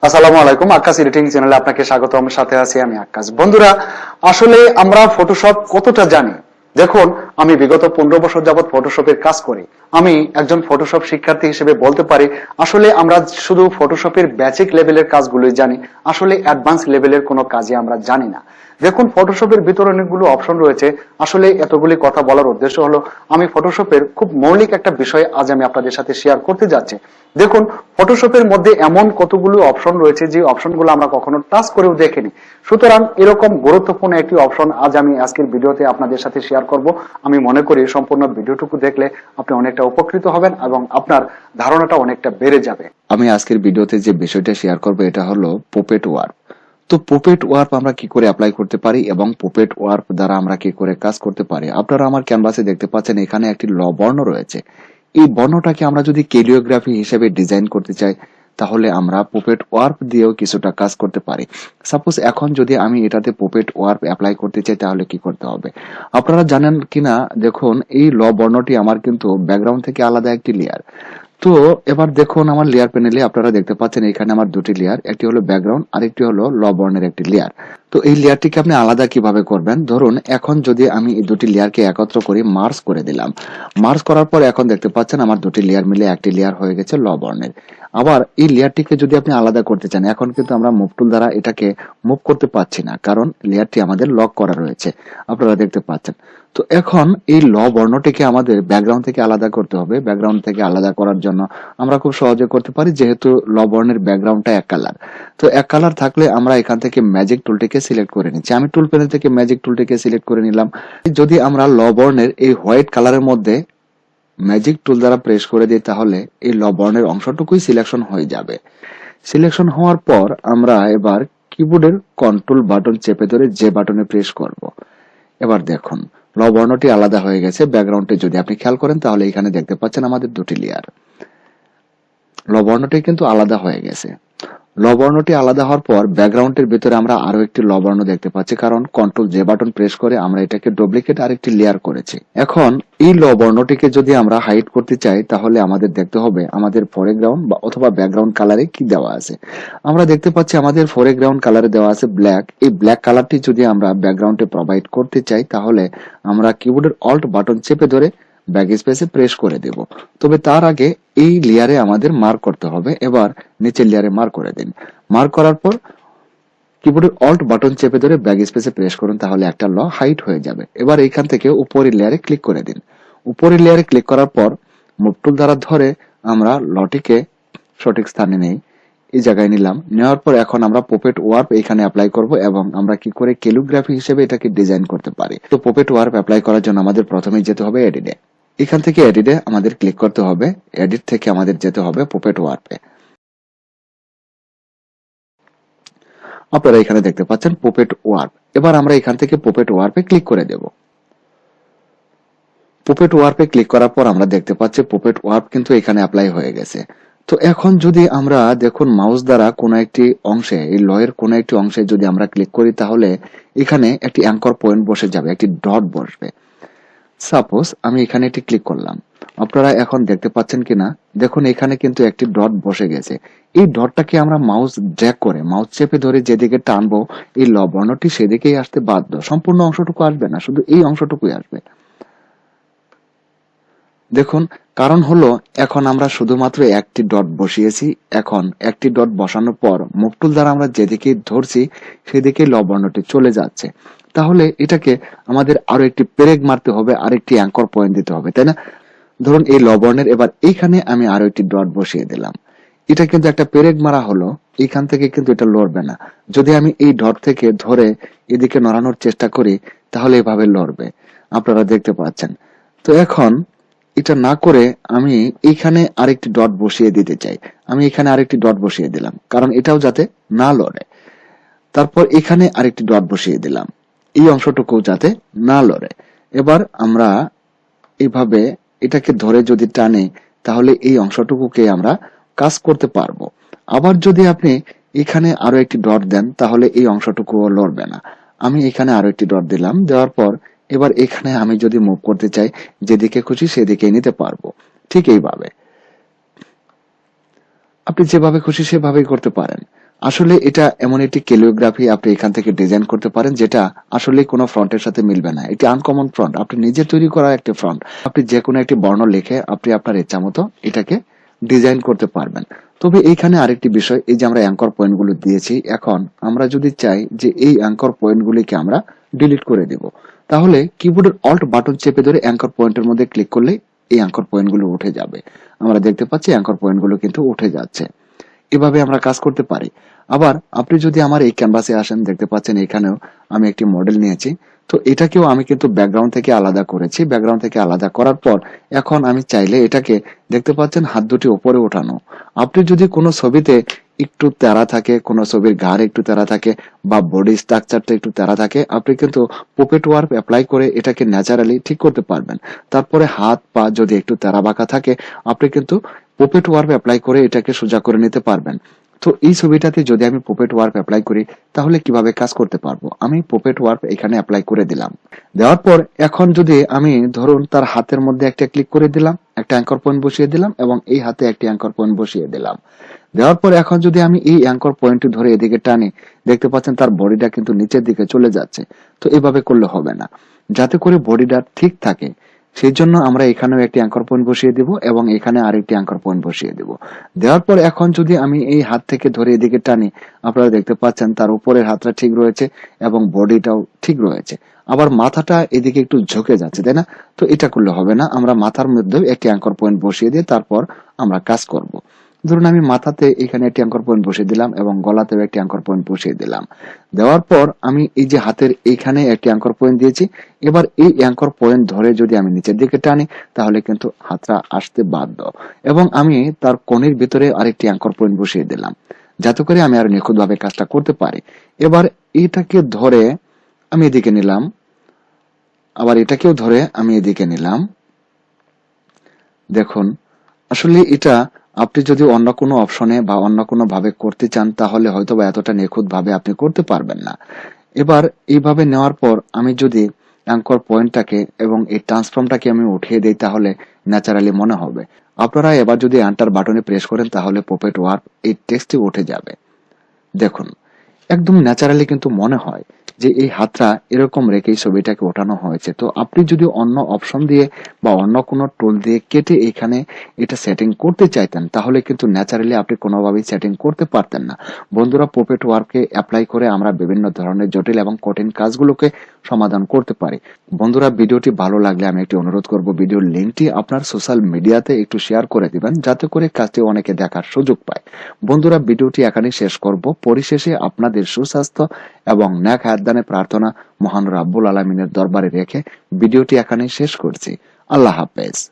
আসসালামু আলাইকুম, আক্কাস এডিটিং চ্যানেলে আপনাকে স্বাগত। আমার সাথে আছি আমি আক্কাস। বন্ধুরা, আসলে আমরা ফটোশপ কতটা জানি? দেখুন, আমি বিগত 15 বছর যাবত ফটোশপের কাজ করি। আমি একজন ফটোশপ শিক্ষার্থী হিসেবে বলতে পারি, আসলে আমরা শুধু ফটোশপের বেসিক লেভেলের কাজগুলোই জানি, আসলে অ্যাডভান্স লেভেলের কোনো কাজই আমরা জানি না। দেখুন, ফটোশপের ভিতরে অনেকগুলো অপশন রয়েছে। আসলে এতগুলি কথা বলার উদ্দেশ্য হলো, আমি ফটোশপের খুব মৌলিক একটা বিষয় আজ আমি আপনাদের সাথে শেয়ার করতে যাচ্ছি। দেখুন, ফটোশপের মধ্যে এমন কতগুলো অপশন রয়েছে যে অপশনগুলো আমরা কখনো টাচ করেও দেখিনি। সুতরাং এরকম গুরুত্বপূর্ণ একটি অপশন আজ আমি আজকের ভিডিওতে আপনাদের সাথে শেয়ার করব। আমি মনে করি সম্পূর্ণ ভিডিওটুকু দেখলে আপনি অনেকটা উপকৃত হবেন এবং আপনার ধারণাটা অনেকটা বেড়ে যাবে। আমি আজকের ভিডিওতে যে বিষয়টা শেয়ার করব এটা হলো পুপেট ওয়ার্প। তো পুপেট ওয়ার্প আমরা কি করে অ্যাপ্লাই করতে পারি এবং পুপেট ওয়ার্প দ্বারা আমরা কি করে কাজ করতে পারি। আপনারা আমার ক্যানভাসে দেখতে পাচ্ছেন এখানে একটি ল বর্ণ রয়েছে। এই বর্ণটাকে আমরা যদি ক্যালিওগ্রাফি হিসেবে ডিজাইন করতে চাই তাহলে আমরা পুপেট ওয়ার্প দিয়েও কিছুটা কাজ করতে পারি। সাপোজ এখন যদি আমি এটাতে পুপেট ওয়ার্প অ্যাপ্লাই করতে চাই তাহলে কি করতে হবে আপনারা জানেন কিনা। দেখুন, এই ল বর্ণটি আমার কিন্তু ব্যাকগ্রাউন্ড থেকে আলাদা একটি লেয়ার। তো এবার দেখুন, আমার লেয়ার প্যানেলে আপনারা দেখতে পাচ্ছেন এখানে আমার দুটি লেয়ার, একটি হলো ব্যাকগ্রাউন্ড আর একটি হলো ল বর্ণের একটি লেয়ার। তো এই লেয়ারটিকে আপনি আলাদা কিভাবে করবেন? ধরুন, এখন যদি আমি এই দুটি লেয়ারকে একত্র করে মার্জ করে দিলাম, মার্জ করার পর এখন দেখতে পাচ্ছেন আমার দুটি লেয়ার মিলে একটি লেয়ার হয়ে গেছে ল বর্ণের। আবার এই লেয়ারটিকে যদি আপনি আলাদা করতে চান, এখন কিন্তু আমরা মুভ টুল দ্বারা এটাকে মুভ করতে পারছি না, কারণ লেয়ারটি আমাদের লক করা রয়েছে, আপনারা দেখতে পাচ্ছেন। তো এখন এই ল বর্ণটিকে আমাদের ব্যাকগ্রাউন্ড থেকে আলাদা করতে হবে। ব্যাকগ্রাউন্ড থেকে আলাদা করার জন্য আমরা খুব সহজে করতে পারি, যেহেতু ল বর্ণের ব্যাকগ্রাউন্ডটা এক কালার। তো এক কালার থাকলে আমরা এখান থেকে ম্যাজিক টুলটিকে সিলেক্ট করে নিচ্ছি। আমি টুল প্যানেল থেকে ম্যাজিক টুলটিকে সিলেক্ট করে নিলাম। যদি আমরা ল বর্ণের এই হোয়াইট কালারের মধ্যে ম্যাজিক টুল দ্বারা প্রেস করে দিই তাহলে এই ল বর্ণের অংশটুকুই সিলেকশন হয়ে যাবে। সিলেকশন হওয়ার পর আমরা এবার কিবোর্ডের কন্ট্রোল বাটন চেপে ধরে যে বাটনে প্রেস করব। এবার দেখুন, ল বর্ণটি আলাদা হয়ে গেছে। ব্যাকগ্রাউন্ডে যদি আপনি খেয়াল করেন তাহলে এখানে দেখতে পাচ্ছেন আমাদের দুটি লেয়ার। ল বর্ণটি কিন্তু আলাদা হয়ে গেছে। ল বর্ণটি আলাদা হওয়ার পর ব্যাকগ্রাউন্ডের ভিতরে আমরা আরো একটি ল বর্ণ দেখতে পাচ্ছি, কারণ কন্ট্রোল জে বাটন প্রেস করে আমরা এটাকে ডুপ্লিকেট আরেকটি লেয়ার করেছি। এখন এই ল বর্ণটিকে যদি আমরা হাইড করতে চাই তাহলে আমাদের দেখতে হবে আমাদের ফোরগ্রাউন্ড বা অথবা ব্যাকগ্রাউন্ড কালারে কি দেওয়া আছে। আমরা দেখতে পাচ্ছি আমাদের ফোরগ্রাউন্ড কালারে দেওয়া আছে ব্ল্যাক। এই ব্ল্যাক কালারটি যদি আমরা ব্যাকগ্রাউন্ডে প্রোভাইড করতে চাই তাহলে আমরা কিবোর্ডের অল্ট বাটন চেপে ধরে ব্যাক স্পেসে প্রেস করে দেব। তবে তার আগে এই লেয়ারে আমাদের মার্ক করতে হবে। এবার নিচের লেয়ারে মার্ক করে দিন। মার্ক করার পর কিবোর্ডের অল্ট বাটন চেপে ধরে ব্যাক স্পেসে প্রেস করুন, তাহলে একটা ল হাইট হয়ে যাবে। এবার এইখান থেকে উপরের লেয়ারে ক্লিক করে দিন। উপরের লেয়ারে ক্লিক করার পর মুভ টুল দ্বারা ধরে আমরা লটিকে সঠিক স্থানে নেই, এই জায়গায় নিলাম। নেওয়ার পর এখন আমরা পুপেট ওয়ার্প এখানে অ্যাপ্লাই করব এবং আমরা কি করে ক্যালিগ্রাফি হিসেবে এটাকে ডিজাইন করতে পারি। তো পুপেট ওয়ার্প অ্যাপ্লাই করার জন্য আমাদের প্রথমেই যেতে হবে এডিটে। এখান থেকে এডিটে আমাদের ক্লিক করতে হবে। এডিট থেকে আমাদের যেতে হবে পুপেট ওয়ার্পে। আপনারা এখানে দেখতে পাচ্ছেন পুপেট ওয়ার্প। এবার আমরা এখান থেকে পুপেট ওয়ার্পে ক্লিক করে দেব। পুপেট ওয়ার্পে ক্লিক করার পর আমরা দেখতে পাচ্ছি পুপেট ওয়ার্প কিন্তু এখানে অ্যাপ্লাই হয়ে গেছে। তো এখন যদি আমরা দেখুন মাউস দ্বারা কোনো একটি অংশে, এই লয়ের কোনো একটি অংশে যদি আমরা ক্লিক করি তাহলে এখানে একটি অ্যাঙ্কর পয়েন্ট বসে যাবে, একটি ডট বসবে। সাপোজ আমি এখানে এটি ক্লিক করলাম, আপনারা এখন দেখতে পাচ্ছেন কিনা দেখুন এখানে কিন্তু একটি ডট বসে গেছে। এই ডটটাকে আমরা মাউস ড্র্যাগ করে মাউস চেপে ধরে যেদিকে টানবো এই ল বর্ণটি সেদিকেই আসতে বাধ্য। সম্পূর্ণ অংশটুকু আসবে না, শুধু এই অংশটুকুই আসবে। দেখুন, কারণ হলো এখন আমরা শুধুমাত্র একটি ডট বসিয়েছি। এখন একটি ডট বসানোর পর মুভ টুল দ্বারা আমরা যেদিকে ধরছি সেদিকে ল বর্ণটি চলে যাচ্ছে। তাহলে এটাকে আমাদের আরো একটি পেরেক মারতে হবে, আরেকটি অ্যাঙ্কর পয়েন্ট দিতে হবে, তাই না? ধরুন এই ল বর্ণের এবার এইখানে আমি আরো একটি ডট বসিয়ে দিলাম। এটা কিন্তু একটা পেরেক মারা হলো, এইখান থেকে কিন্তু এটা লড়বে না। যদি আমি এই ডট থেকে ধরে এদিকে নড়ানোর চেষ্টা করি তাহলে এভাবে লড়বে, আপনারা দেখতে পাচ্ছেন। তো এখন এটা না করে আমি এইখানে আরেকটি ডট বসিয়ে দিতে চাই। আমি এখানে আরেকটি ডট বসিয়ে দিলাম, কারণ এটাও যাতে না লড়ে। তারপর এখানে আরেকটি ডট বসিয়ে দিলাম, এই অংশটুকু যাতে না লড়ে। এবার আমরা এইভাবে এটাকে ধরে যদি টানে তাহলে এই অংশটুকুকে আমরা কাজ করতে পারবো। আবার যদি আপনি এখানে আরো একটি ডট দেন তাহলে এই অংশটুকুও লড়বে না। আমি এখানে আরো একটি ডট দিলাম, দেওয়ার পর এবার এখানে আমি যদি মুভ করতে চাই যেদিকে খুশি সেদিকে নিতে পারবো। ঠিক এইভাবে আপনি যেভাবে খুশি সেভাবেই করতে পারেন। আসলে এটা এমন একটি ক্যালিওগ্রাফি আপনি এখান থেকে ডিজাইন করতে পারেন, যেটা আসলে কোনো ফ্রন্টের সাথে মিলবে না। এটি আনকমন ফ্রন্ট, আপনি নিজে তৈরি করা একটি ফ্রন্ট। আপনি যে কোনো একটি বর্ণ লিখে আপনি আপনার ইচ্ছা মতো এটাকে ডিজাইন করতে পারবেন। তবে এইখানে আরেকটি বিষয়, এই যে আমরা অ্যাঙ্কর পয়েন্টগুলো দিয়েছি, এখন আমরা যদি চাই যে এই অ্যাঙ্কর পয়েন্টগুলিকে আমরা ডিলিট করে দেব, তাহলে কিবোর্ডের অল্ট বাটন চেপে ধরে অ্যাঙ্কর পয়েন্টের মধ্যে ক্লিক করলে এই অ্যাঙ্কর পয়েন্টগুলো উঠে যাবে। আমরা দেখতে পাচ্ছি অ্যাঙ্কর পয়েন্টগুলো কিন্তু উঠে যাচ্ছে। এভাবে আমরা কাজ করতে পারি। আবার আপনি যদি আমার এই ক্যানভাসে আসেন, দেখতে পাচ্ছেন এখানেও আমি একটি মডেল নিয়েছি। তো এটাকেও আমি কিন্তু ব্যাকগ্রাউন্ড থেকে আলাদা করেছি। ব্যাকগ্রাউন্ড থেকে আলাদা করার পর এখন আমি চাইলে এটাকে, দেখতে পাচ্ছেন হাত দুটি উপরে ওঠানো। আপনি যদি কোনো ছবিতে একটু তেরা থাকে, কোনো ছবির ঘাড় একটু তেরা থাকে, বা বডি স্ট্রাকচারটা একটু তেরা থাকে, আপনি কিন্তু পুপেট ওয়ার্প অ্যাপ্লাই করে এটাকে ন্যাচারালি ঠিক করতে পারবেন। তারপরে হাত পা যদি একটু তেরা বাঁকা থাকে, আপনি কিন্তু পুপেট ওয়ার্প অ্যাপ্লাই করে এটাকে সোজা করে নিতে পারবেন। তো এই ছবিটাতে যদি আমি পুপেট ওয়ার্প অ্যাপ্লাই করি, তাহলে কিভাবে কাজ করতে পারবো? আমি পুপেট ওয়ার্প এখানে অ্যাপ্লাই করে দিলাম। দেওয়ার পর এখন যদি আমি ধরুন তার হাতের মধ্যে একটা ক্লিক করে দিলাম, একটা অ্যাঙ্কর পয়েন্ট বসিয়ে দিলাম, এবং এই হাতে একটি অ্যাঙ্কর পয়েন্ট বসিয়ে দিলাম। দেওয়ার পর এখন যদি আমি এই অ্যাঙ্কর পয়েন্টটি ধরে এদিকে টানি, দেখতে পাচ্ছেন তার বডিটা কিন্তু নিচের দিকে চলে যাচ্ছে। তো এভাবে করলে হবে না। যাতে করে বডিটা ঠিক থাকে, সেই জন্য আমরা এখানেও একটি অ্যাঙ্কর পয়েন্ট বসিয়ে দিব এবং এখানে আরেকটি অ্যাঙ্কর পয়েন্ট বসিয়ে দিব। দেওয়ার পর এখন যদি আমি এই হাত থেকে ধরে এদিকে টানি, আপনারা দেখতে পাচ্ছেন তার উপরের হাতটা ঠিক রয়েছে এবং বডিটাও ঠিক রয়েছে। আবার মাথাটা এদিকে একটু ঝুঁকে যাচ্ছে, তাই না? তো এটা করলে হবে না। আমরা মাথার মধ্যেও একটি অ্যাঙ্কর পয়েন্ট বসিয়ে দিয়ে তারপর আমরা কাজ করব। ধরুন আমি মাথাতে এখানে একটি অ্যাঙ্কর পয়েন্ট বসিয়ে দিলাম এবং গলাতেও একটি অ্যাঙ্কর পয়েন্ট বসিয়ে দিলাম। দেওয়ার পর আমি এই যে হাতের এইখানে একটি অ্যাঙ্কর পয়েন্ট দিয়েছি, এবার এই অ্যাঙ্কর পয়েন্ট ধরে যদি আমি নিচের দিকে টানি, তাহলে কিন্তু হাতটা আসতে বাধ্য। এবং আমি তার কোণের ভিতরে আরেকটি অ্যাঙ্কর পয়েন্ট বসিয়ে দিলাম, যাতে করে আমি আরো নিখুঁতভাবে কাজটা করতে পারি। এবার এটাকে ধরে আমি এদিকে নিলাম, আবার এটাকেও ধরে আমি এদিকে নিলাম। দেখুন, আসলে এটা আপনি যদি অন্য কোনো অপশনে বা অন্য কোনো ভাবে করতে চান, তাহলে হয়তো বা এতটা নিখুঁত ভাবে আপনি করতে পারবেন না। এবার এইভাবে নেওয়ার পর আমি যদি অ্যাঙ্কর পয়েন্টটাকে এবং এই ট্রান্সফর্মটাকে আমি উঠিয়ে দেই, তাহলে ন্যাচারালি মনে হবে। আপনারা এবার যদি এন্টার বাটনে প্রেস করেন, তাহলে পুপেট ওয়ার্প এই টেক্সটে উঠে যাবে। দেখুন, একদম ন্যাচারালি কিন্তু মনে হয় যে এই হাতটা এরকম রেখেই ছবিটাকে ওঠানো হয়েছে। তো আপনি যদি অন্য অপশন দিয়ে বা অন্য কোনো টুল দিয়ে কেটে এখানে এটা সেটিং করতে চাইতেন, তাহলে কিন্তু ন্যাচারালি আপনি কোনোভাবেই সেটিং করতে পারতেন না। বন্ধুরা, পুপেট ওয়ার্ককে অ্যাপ্লাই করে আমরা বিভিন্ন ধরনের জটিল এবং কঠিন কাজগুলোকে সমাধান করতে পারি। বন্ধুরা, ভিডিওটি ভালো লাগলে আমি একটি অনুরোধ করব, ভিডিওর লিঙ্কটি আপনার সোশ্যাল মিডিয়াতে একটু শেয়ার করে দিবেন, যাতে করে কাজটি অনেকে দেখার সুযোগ পায়। বন্ধুরা, ভিডিওটি এখানেই শেষ করব। পরিশেষে আপনাদের সুস্বাস্থ্য এবং নেক হায়াত দানে প্রার্থনা মহান রাব্বুল আলামিনের দরবারে রেখে ভিডিওটি এখানেই শেষ করছি। আল্লাহ হাফেজ।